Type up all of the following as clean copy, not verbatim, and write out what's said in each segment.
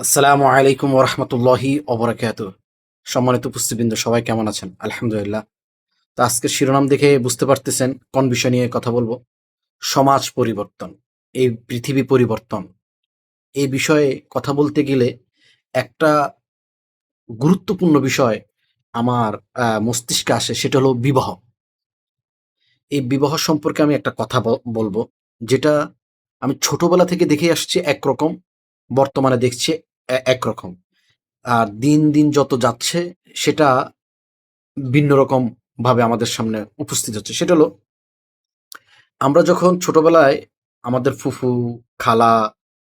আসসালামু আলাইকুম ওরহমতুল্লাহি অবরাকাত। সম্মানিত উপস্থিতবৃন্দ, সবাই কেমন আছেন? আলহামদুলিল্লাহ। তো আজকের শিরোনাম দেখে বুঝতে পারতেছেন কোন বিষয় নিয়ে কথা বলবো। সমাজ পরিবর্তন, এই পৃথিবী পরিবর্তন, এই বিষয়ে কথা বলতে গেলে একটা গুরুত্বপূর্ণ বিষয় আমার মস্তিষ্কে আসে, সেটা হলো বিবাহ। এই বিবাহ সম্পর্কে আমি একটা কথা বলবো, যেটা আমি ছোটবেলা থেকে দেখে আসছি একরকম, বর্তমানে দেখছি একরকম। আর দিন দিন যত যাচ্ছে সেটা ভিন্ন রকম ভাবে আমাদের সামনে উপস্থিত হচ্ছে। সেটা হলো, আমরা যখন ছোটবেলায় আমাদের ফুফু, খালা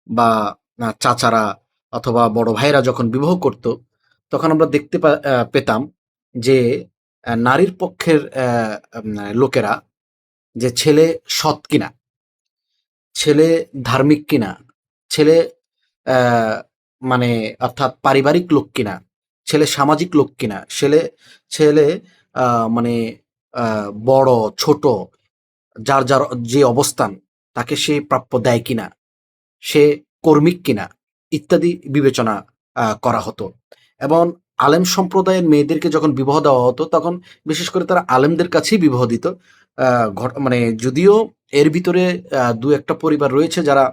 বা চাচারা অথবা বড় ভাইয়েরা যখন বিবাহ করত, তখন আমরা দেখতে পেতাম যে নারীর পক্ষের লোকেরা, যে ছেলে সৎ কিনা, ছেলে ধার্মিক কিনা, ছেলে আহ, মানে অর্থাৎ পারিবারিক লোক কিনা, ছেলে সামাজিক লোক কিনা, ছেলে ছেলে মানে বড় ছোট, যার যার যে অবস্থান, তাকে সে প্রাপ্য দেয় কিনা, সে কর্মিক কিনা, ইত্যাদি বিবেচনা করা হতো। এবং আলেম সম্প্রদায়ের মেয়েদেরকে যখন বিবাহ দেওয়া হতো, তখন বিশেষ করে তারা আলেমদের কাছেই বিবাহ দিত। মানে যদিও এর ভিতরে দু একটা পরিবার রয়েছে যারা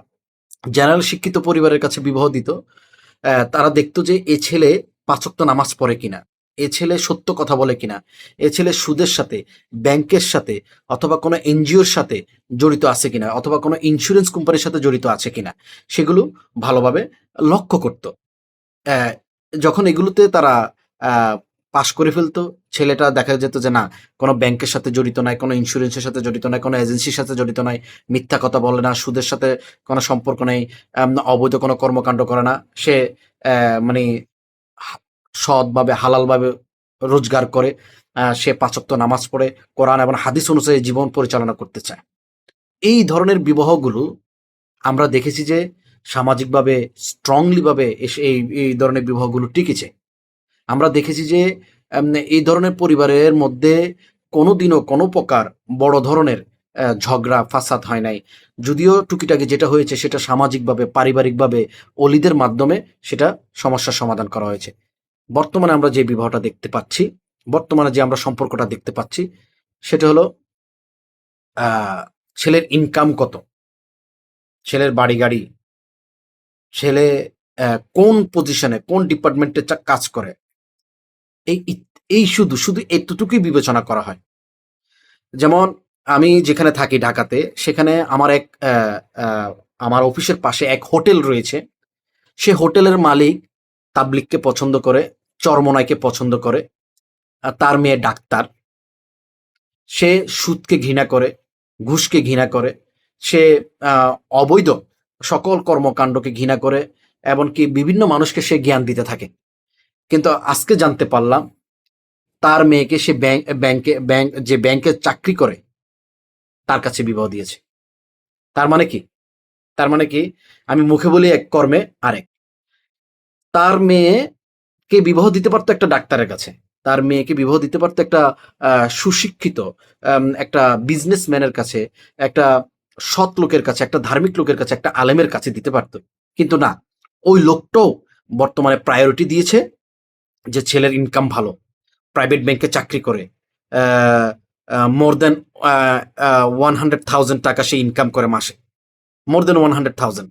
জেনারেল শিক্ষিত পরিবারের কাছে বিবাহ দিত। তারা দেখতো যে এ ছেলে পাঁচ ওয়াক্ত নামাজ পড়ে কিনা, এ ছেলে সত্য কথা বলে কিনা, এ ছেলে সুদের সাথে, ব্যাংকের সাথে অথবা কোনো এনজিওর সাথে জড়িত আছে কিনা, অথবা কোনো ইন্স্যুরেন্স কোম্পানির সাথে জড়িত আছে কিনা, সেগুলো ভালোভাবে লক্ষ্য করত। আহ, যখন এগুলোতে তারা আহ, পাশ করে ফেলতো, ছেলেটা দেখা যেত যে না, কোনো ব্যাংকের সাথে জড়িত নাই, কোনো ইন্স্যুরেন্সের সাথে জড়িত নাই, কোনো এজেন্সির সাথে জড়িত নাই, মিথ্যা কথা বলে না, সুদের সাথে কোনো সম্পর্ক নেই, অবৈধ কোনো কর্মকাণ্ড করে না, সে মানে সৎভাবে হালালভাবে রোজগার করে, সে পাঁচ ওয়াক্ত নামাজ পড়ে, কোরআন এবং হাদিস অনুযায়ী জীবন পরিচালনা করতে চায়। এই ধরনের বিবাহগুলো আমরা দেখেছি যে সামাজিকভাবে স্ট্রংলি ভাবে এই এই ধরনের বিবাহগুলো টিকেছে। আমরা দেখেছি যে এই ধরনের পরিবারের মধ্যে কোনোদিনও কোনো প্রকার বড় ধরনের ঝগড়া ফাসাদ হয় নাই। যদিও টুকিটাকি যেটা হয়েছে সেটা সামাজিকভাবে, পারিবারিকভাবে, অলিদের মাধ্যমে সেটা সমস্যার সমাধান করা হয়েছে। বর্তমানে আমরা যে বিবাহটা দেখতে পাচ্ছি, বর্তমানে যে আমরা সম্পর্কটা দেখতে পাচ্ছি, সেটা হলো ছেলের ইনকাম কত, ছেলের বাড়ি গাড়ি, ছেলে কোন পজিশনে, কোন ডিপার্টমেন্টে কাজ করে, এই এই শুধু শুধু এতটুকুই বিবেচনা করা হয়। যেমন আমি যেখানে থাকি ঢাকাতে, সেখানে আমার এক আমার অফিসের পাশে এক হোটেল রয়েছে। সে হোটেলের মালিক তাবলিগকে পছন্দ করে, চরমোনাইকে পছন্দ করে, তার মেয়ে ডাক্তার। সে সুদকে ঘৃণা করে, ঘুষকে ঘৃণা করে, সে অবৈধ সকল কর্মকাণ্ডকে ঘৃণা করে, এমনকি বিভিন্ন মানুষকে সে জ্ঞান দিতে থাকে। কিন্তু আজকে জানতে পারলাম তার মেয়েকে সে ব্যাংকে চাকরি করে তার কাছে বিবাহ দিয়েছে। তার মানে কি? তার মানে কি? আমি মুখে বলি এক, কর্মে আরেক। তার মেয়েকে বিবাহ দিতে পারতো একটা ডাক্তারের কাছে। তার মেয়েকে বিবাহ দিতে পারতো একটা সুশিক্ষিত একটা বিজনেসম্যানের কাছে, একটা সৎ লোকের কাছে, একটা ধার্মিক লোকের কাছে, একটা আলেমের কাছে দিতে পারতো। কিন্তু না, ওই লোকটাও বর্তমানে প্রায়োরিটি দিয়েছে যে ছেলের ইনকাম ভালো, প্রাইভেট ব্যাংকে চাকরি করে, মোর দেন 100,000 টাকা সে ইনকাম করে মাসে, মোর দেন 100,000।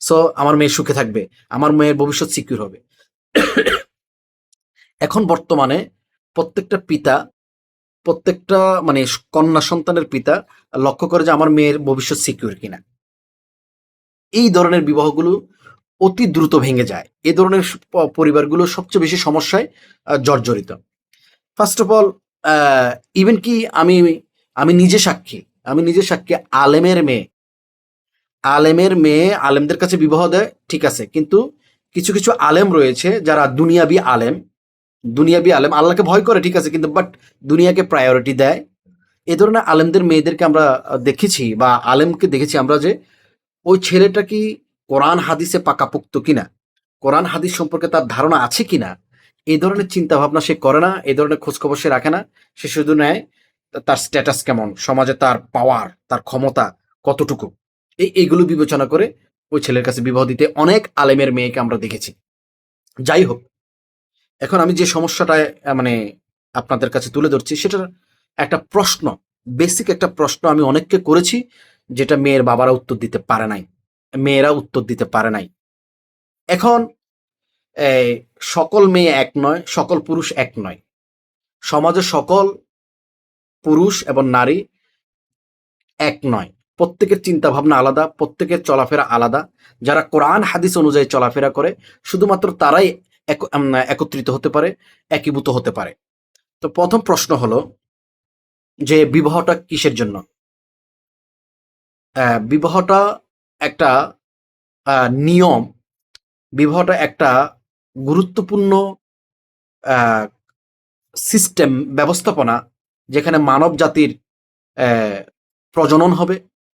সো আমার মেয়ে সুখে থাকবে, আমার মেয়ের ভবিষ্যৎ সিকিউর হবে। এখন বর্তমানে প্রত্যেকটা পিতা, প্রত্যেকটা মানে কন্যা সন্তানের পিতা লক্ষ্য করে যে আমার মেয়ের ভবিষ্যৎ সিকিউর কিনা। এই ধরনের বিবাহগুলো অতি দ্রুত ভেঙে যায়। এই ধরনের পরিবারগুলো সবচেয়ে বেশি সমস্যায় জর্জরিত। ফার্স্ট অফ অল, ইভেন কি আমি আমি নিজে সাক্ষী, আমি নিজে সাক্ষী। আলেমের মেয়ে আলেমদের কাছে বিবাহ দেয়, ঠিক আছে, কিন্তু কিছু কিছু আলেম রয়েছে যারা দুনিয়াবি আলেম, দুনিয়াবি আলেম, আল্লাহকে ভয় করে, ঠিক আছে, কিন্তু বাট দুনিয়াকে প্রায়োরিটি দেয়। এ ধরনের আলেমদের মেয়েদেরকে আমরা দেখেছি, বা আলেমকে দেখেছি আমরা, যে ওই ছেলেটা কি কোরআন হাদিসে পাকাপোক্ত কিনা, কোরআন হাদিস সম্পর্কে তার ধারণা আছে কিনা, এই ধরনের চিন্তা ভাবনা সে করে না, এই ধরনের খোঁজখবর সে রাখে না। সে শুধু নেয় তার স্ট্যাটাস কেমন, সমাজে তার পাওয়ার, তার ক্ষমতা কতটুকু, এইগুলো বিবেচনা করে ওই ছেলের কাছে বিবাহ দিতে অনেক আলেমের মেয়েকে আমরা দেখেছি। যাই হোক, এখন আমি যে সমস্যাটা মানে আপনাদের কাছে তুলে ধরছি, সেটার একটা প্রশ্ন, বেসিক একটা প্রশ্ন আমি অনেককে করেছি, যেটা মেয়ের বাবারা উত্তর দিতে পারে নাই, মেয়েরা উত্তর দিতে পারে নাই। এখন সকল মেয়ে এক নয়, সকল পুরুষ এক নয়। সমাজে সকল পুরুষ এবং নারী এক নয়। প্রত্যেকের চিন্তা ভাবনা আলাদা, প্রত্যেকের চলাফেরা আলাদা। যারা কোরআন হাদিস অনুযায়ী চলাফেরা করে শুধুমাত্র তারাই একত্রিত হতে পারে, একীভূত হতে পারে। তো প্রথম প্রশ্ন হলো যে বিবাহটা কিসের জন্য? বিবাহটা একটা নিয়ম, বিবাহটা একটা গুরুত্বপূর্ণ সিস্টেম, ব্যবস্থাপনা, যেখানে মানব জাতির প্রজনন হবে,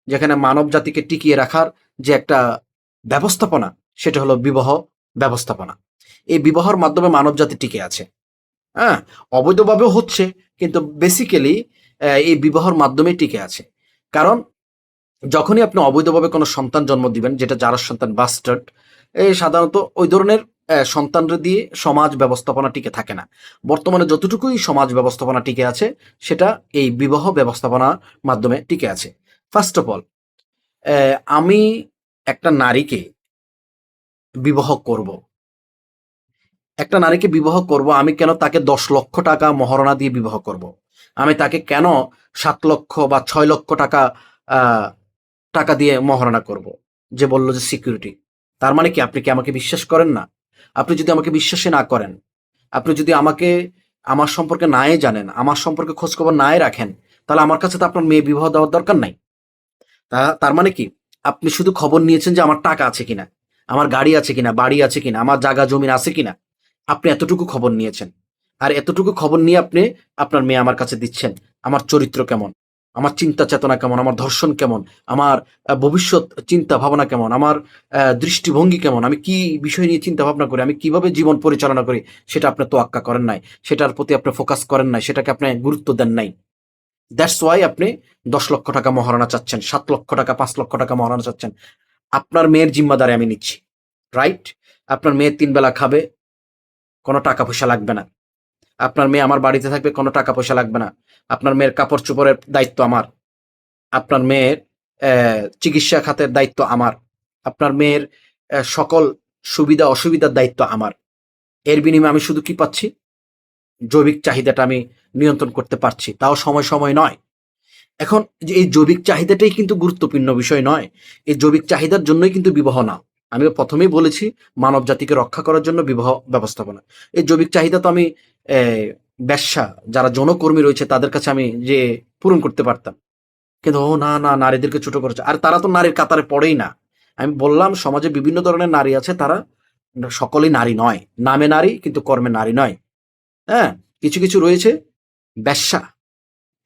যেখানে মানব জাতিকে টিকিয়ে রাখার যে একটা ব্যবস্থাপনা, সেটা হলো বিবাহ ব্যবস্থাপনা। এই বিবাহর মাধ্যমে মানব জাতি টিকে আছে। হ্যাঁ, অবৈধভাবেও হচ্ছে, কিন্তু বেসিক্যালি এই বিবাহর মাধ্যমে টিকে আছে। কারণ যখনই আপনি অবৈধভাবে কোনো সন্তান জন্ম দিবেন, যেটা যারা সন্তান বাস্টার্ড, সাধারণত ওই ধরনের সন্তানরা দিয়ে সমাজ ব্যবস্থাপনা টিকে থাকে না। বর্তমানে যতটুকুই সমাজ ব্যবস্থাপনা টিকে আছে, সেটা এই বিবাহ ব্যবস্থাপনার মাধ্যমে টিকে আছে। ফার্স্ট অফ অল, আমি একটা নারীকে বিবাহ করব, একটা নারীকে বিবাহ করব, আমি কেন তাকে 10 লক্ষ টাকা মহারণা দিয়ে বিবাহ করব? আমি তাকে কেন 7 লক্ষ বা 6 লক্ষ টাকা টাকা দিয়ে মহারণা করব? যে বলল যে সিকিউরিটি, তার মানে কি আপনি কি আমাকে বিশ্বাস করেন না? আপনি যদি আমাকে বিশ্বাসই না করেন, আপনি যদি আমাকে আমার সম্পর্কে নাই জানেন, আমার সম্পর্কে খোঁজখবর নাই রাখেন, তাহলে আমার কাছে তো আপনার মেয়ে বিবাহ দেওয়ার দরকার নাই। তার মানে কি আপনি শুধু খবর নিয়েছেন যে আমার টাকা আছে কিনা, আমার গাড়ি আছে কিনা, বাড়ি আছে কিনা, আমার জায়গা জমিন আছে কিনা। আপনি এতটুকু খবর নিয়েছেন, আর এতটুকু খবর নিয়ে আপনি আপনার মেয়ে আমার কাছে দিচ্ছেন। আমার চরিত্র কেমন, আমার চিন্তা চেতনা কেমন, আমার ধর্ষণ কেমন, আমার ভবিষ্যৎ চিন্তা ভাবনা কেমন, আমার দৃষ্টিভঙ্গি কেমন, আমি কি বিষয় নিয়ে চিন্তা ভাবনা করি, আমি কিভাবে জীবন পরিচালনা করি, সেটা আপনি তোয়াক্কা করেন নাই, সেটার প্রতি আপনি ফোকাস করেন নাই, সেটাকে আপনি গুরুত্ব দেন নাই। দ্যাটস ওয়াই আপনি 10 লক্ষ টাকা মহারণা চাচ্ছেন, 7 লক্ষ টাকা, 5 লক্ষ টাকা মহারণা চাচ্ছেন। আপনার মেয়ের জিম্মাদারি আমি নিচ্ছি, রাইট? আপনার মেয়ে 3 বেলা খাবে, কোনো টাকা পয়সা লাগবে না। আপনার মেয়ে আমার বাড়িতে থাকবে, কোনো টাকা পয়সা লাগবে না। আপনার মেয়ের কাপড় চোপড়ের দায়িত্ব আমার, আপনার মেয়ের চিকিৎসা খাতের দায়িত্ব আমার, আপনার মেয়ের সকল সুবিধা অসুবিধার দায়িত্ব আমার। এর বিনিময়ে আমি শুধু কি পাচ্ছি? জৈবিক চাহিদাটা আমি নিয়ন্ত্রণ করতে পারছি, তাও সময় সময় নয়। এখন যে এই জৈবিক চাহিদাটাই কিন্তু গুরুত্বপূর্ণ বিষয় নয়। এই জৈবিক চাহিদার জন্যই কিন্তু বিবাহ না। আমি প্রথমেই বলেছি, মানব জাতিকে রক্ষা করার জন্য বিবাহ ব্যবস্থাপনা। এই জৈবিক চাহিদা তো আমি বেশ্যা, যারা যৌনকর্মী রয়েছে তাদের কাছে আমি যে পূরণ করতে পারতাম, কিন্তু ও না না, নারীদেরকে ছোট করেছে। আর তারা তো নারীর কাতারে পড়েই না। আমি বললাম সমাজে বিভিন্ন ধরনের নারী আছে, তারা সকলেই নারী নয়, নামে নারী কিন্তু কর্মে নারী নয়। হ্যাঁ, কিছু কিছু রয়েছে বেশ্যা,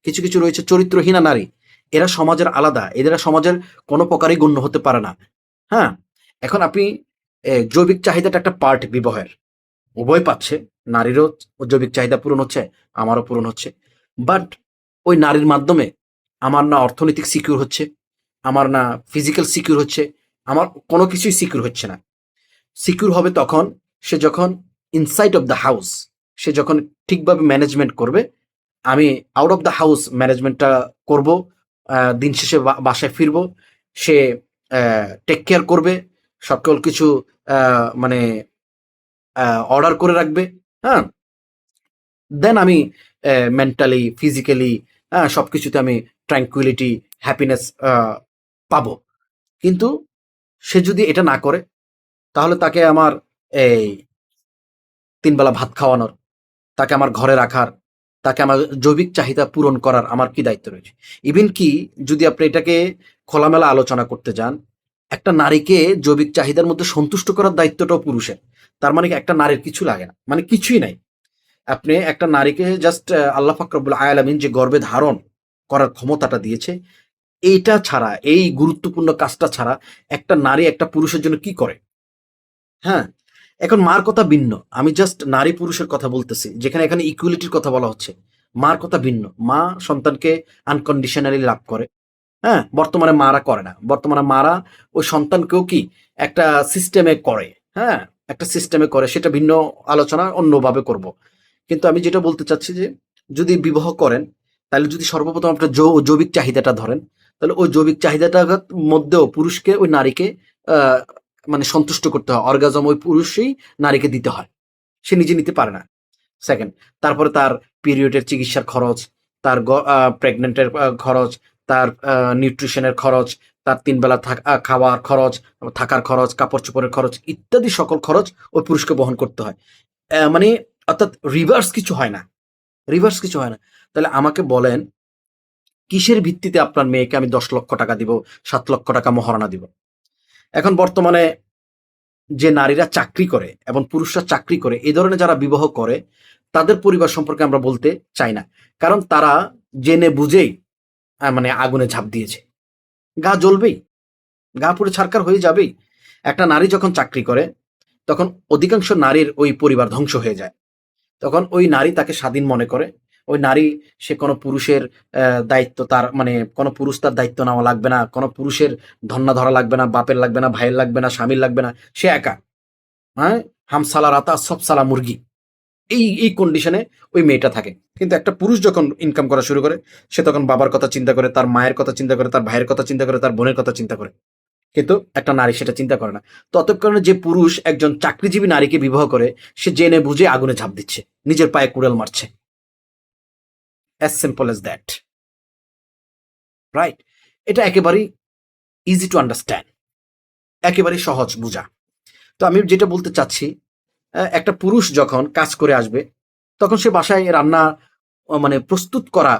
কিছু কিছু রয়েছে চরিত্রহীনা নারী। এরা সমাজের আলাদা, এরা সমাজের কোনো প্রকারই গণ্য হতে পারে না। হ্যাঁ, এখন আপনি জৈবিক চাহিদাটা একটা পার্ট বিবাহের, উভয় পাচ্ছে, নারীরও জৈবিক চাহিদা পূরণ হচ্ছে, আমারও পূরণ হচ্ছে। বাট ওই নারীর মাধ্যমে আমার না অর্থনৈতিক সিকিউর হচ্ছে, আমার না ফিজিক্যাল সিকিউর হচ্ছে, আমার কোনো কিছুই সিকিউর হচ্ছে না। সিকিউর হবে তখন সে যখন ইনসাইড অফ দ্য হাউস, সে যখন ঠিকভাবে ম্যানেজমেন্ট করবে। আমি আউট অফ দ্য হাউস ম্যানেজমেন্টটা করব, দিন শেষে বাসায় ফিরবো, সে টেক কেয়ার করবে, সকল কিছু মানে অর্ডার করে রাখবে। হ্যাঁ, দেন আমি মেন্টালি, ফিজিক্যালি, সব কিছুতে আমি ট্র্যাঙ্কুইলিটি, হ্যাপিনেস পাবো। কিন্তু সে যদি এটা না করে, তাহলে তাকে আমার এই 3 বেলা ভাত খাওয়ানোর, তাকে আমার ঘরে রাখার, তাকে আমার জৈবিক চাহিদা পূরণ করার আমার কি দায়িত্ব রয়েছে? ইভেন কি যদি আপনি এটাকে খোলামেলা আলোচনা করতে যান, একটা নারীকে জৈবিক চাহিদার মধ্যে সন্তুষ্ট করার দায়িত্বটাও পুরুষের। তার মানে কি একটা নারীর কিছু লাগে না, মানে কিছুই নাই। আপনি একটা নারীকে জাস্ট আল্লাহ পাক রব্বুল আলামিন যে গর্ভে ধারণ করার ক্ষমতাটা দিয়েছে, এইটা ছাড়া, এই গুরুত্বপূর্ণ কাজটা ছাড়া একটা নারী একটা পুরুষের জন্য কি করে? হ্যাঁ, এখন মার কথা ভিন্ন। আমি জাস্ট নারী পুরুষের কথা বলতেছি, যেখানে এখানে ইকুয়ালিটির কথা বলা হচ্ছে। মার কথা ভিন্ন। মা সন্তানকে আনকন্ডিশনালি লাভ করে। হ্যাঁ, বর্তমানে মারা করে না। বর্তমানে মারা ওই সন্তানকেও কি একটা সিস্টেমে করে, হ্যাঁ? একটা সিস্টেমে করে, সেটা ভিন্ন আলোচনা অন্যভাবে করব। কিন্তু আমি যেটা বলতে চাচ্ছি যে, যদি বিবাহ করেন, তাহলে যদি সর্বপ্রথম আপনার জৈবিক চাহিদাটা ধরেন, তাহলে ওই জৈবিক চাহিদাটার মধ্যেও পুরুষকে ওই নারীকে আ মানে সন্তুষ্ট করতে হয়। অর্গাজম ওই পুরুষই নারীকে দিতে হয়। সে নিজে নিতে পারে না। সেকেন্ড, তারপরে তার পিরিয়ডের চিকিৎসার খরচ, তার প্রেগন্যান্টের খরচ, তার নিউট্রিশনের খরচ, তার ৩ বেলা খাওয়ার খরচ, থাকার খরচ, কাপড়-চোপড়ের খরচ ইত্যাদি সকল খরচ ওই পুরুষকে বহন করতে হয়। মানে অর্থাৎ রিভার্স কিছু হয় না। রিভার্স কিছু হয় না। তাহলে আমাকে বলেন, কিসের ভিত্তিতে আপনার মেয়েকে আমি ৳১০,০০,০০০ দিব, ৳৭,০০,০০০ মহারণা দিব? এখন বর্তমানে যে নারীরা চাকরি করে এবং পুরুষরা চাকরি করে, এ ধরনের যারা বিবাহ করে, তাদের পরিবার সম্পর্কে আমরা বলতে চাই না। কারণ তারা জেনে বুঝেই মানে আগুনে ঝাঁপ দিয়েছে। গা জ্বলবেই, গা পুড়ে ছারখার হয়ে যাবেই। একটা নারী যখন চাকরি করে, তখন অধিকাংশ নারীর ওই পরিবার ধ্বংস হয়ে যায়। তখন ওই নারী তাকে স্বাধীন মনে করে। ওই নারী, সে কোনো পুরুষের দায়িত্ব তার মানে কোনো পুরুষ তার দায়িত্ব নেওয়া লাগবে না, কোনো পুরুষের ধন্না ধরা লাগবে না, বাপের লাগবে না, ভাইয়ের লাগবে না, স্বামীর লাগবে না। সে একা। হ্যাঁ? হাম সালা রাতা সব সালা মুরগি। এই কন্ডিশনে ওই মেয়েটা থাকে। কিন্তু একটা পুরুষ যখন ইনকাম করা শুরু করে, সে তখন বাবার কথা চিন্তা করে, তার মায়ের কথা চিন্তা করে, তার ভাইয়ের কথা চিন্তা করে, তার বোনের কথা চিন্তা করে। কিন্তু একটা নারী সেটা চিন্তা করে না। ততক্ষণে যে পুরুষ একজন চাকরিজীবী নারীকে বিবাহ করে, সে জেনে বুঝে আগুনে ঝাঁপ দিচ্ছে। নিজের পায়ে কুড়াল মারছে। As simple as that. Right? এটা একেবারেই ইজি টু আন্ডারস্ট্যান্ড। একেবারেই সহজ বুঝা। তো আমি যেটা বলতে চাচ্ছি, একটা পুরুষ যখন কাজ করে আসবে, তখন সে বাসায় রান্না মানে প্রস্তুত করা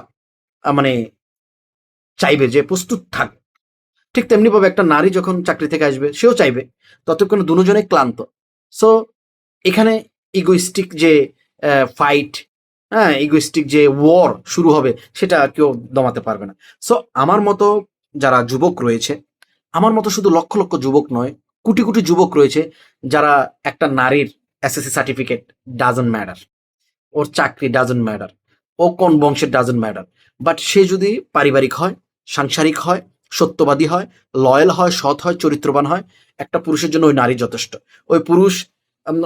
মানে চাইবে যে প্রস্তুত থাক। ঠিক তেমনিভাবে একটা নারী যখন চাকরি থেকে আসবে, সেও চাইবে। ততক্ষণে দুজনেই ক্লান্ত। সো এখানে ইগোইস্টিক যে ফাইট, হ্যাঁ? ইগোইস্টিক যে ওয়ার শুরু হবে, সেটা কেউ দমাতে পারবে না। সো আমার মতো যারা যুবক রয়েছে, আমার মতো শুধু লক্ষ, লক্ষ যুবক নয়, কোটি, কোটি যুবক রয়েছে যারা একটা নারীর এসএসসি সার্টিফিকেট ডাজন্ট ম্যাটার। ওর চাকরি ডাজন্ট ম্যাটার। ও কোন বংশের ডাজন্ট ম্যাটার। বাট সে যদি পারিবারিক হয়, সাংসারিক হয়, সত্যবাদী হয়, লয়াল হয়, সৎ হয়, চরিত্রবান হয়, একটা পুরুষের জন্য ওই নারী যথেষ্ট। ওই পুরুষ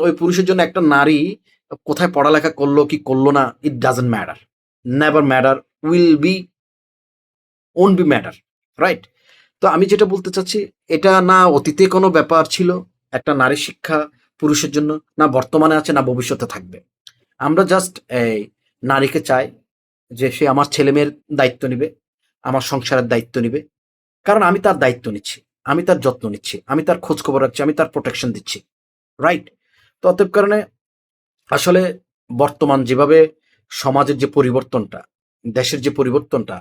ওই পুরুষের জন্য একটা নারী কোথায় পড়ালেখা করলো কি করলো না, it doesn't matter. Never matter, will be won't be matter. Right? তো আমি যেটা বলতে চাচ্ছি, এটা না অতীতে কোনো ব্যাপার ছিল, একটা নারী শিক্ষা পুরুষের জন্য, না বর্তমানে আছে, না ভবিষ্যতে থাকবে। আমরা জাস্ট এই নারীকে চাই যে সে আমার ছেলেমেয়ের দায়িত্ব নিবে, আমার সংসারের দায়িত্ব নিবে। কারণ আমি তার দায়িত্ব নিচ্ছি, আমি তার যত্ন নিচ্ছি, আমি তার খোঁজ খবর রাখছি, আমি তার প্রোটেকশন দিচ্ছি। রাইট? তো অতএব কারণে আসলে বর্তমান যেভাবে সমাজের যে পরিবর্তনটা, দেশের যে পরিবর্তনটা,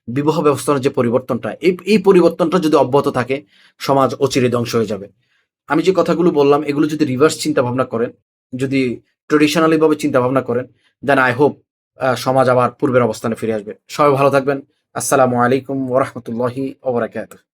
বিবাহ ব্যবস্থার যে পরিবর্তনটা, এই পরিবর্তনটা যদি অব্যাহত থাকে, সমাজ অচিরে ধ্বংস হয়ে যাবে। আমি যে কথাগুলো বললাম, এগুলো যদি রিভার্স চিন্তা ভাবনা করেন, যদি ট্রেডিশনালি ভাবে চিন্তা ভাবনা করেন, দেন আই হোপ সমাজ আবার পূর্বের অবস্থানে ফিরে আসবে। সবাই ভালো থাকবেন। আসসালামু আলাইকুম ওয়া রাহমাতুল্লাহি ওয়া বারাকাতুহু।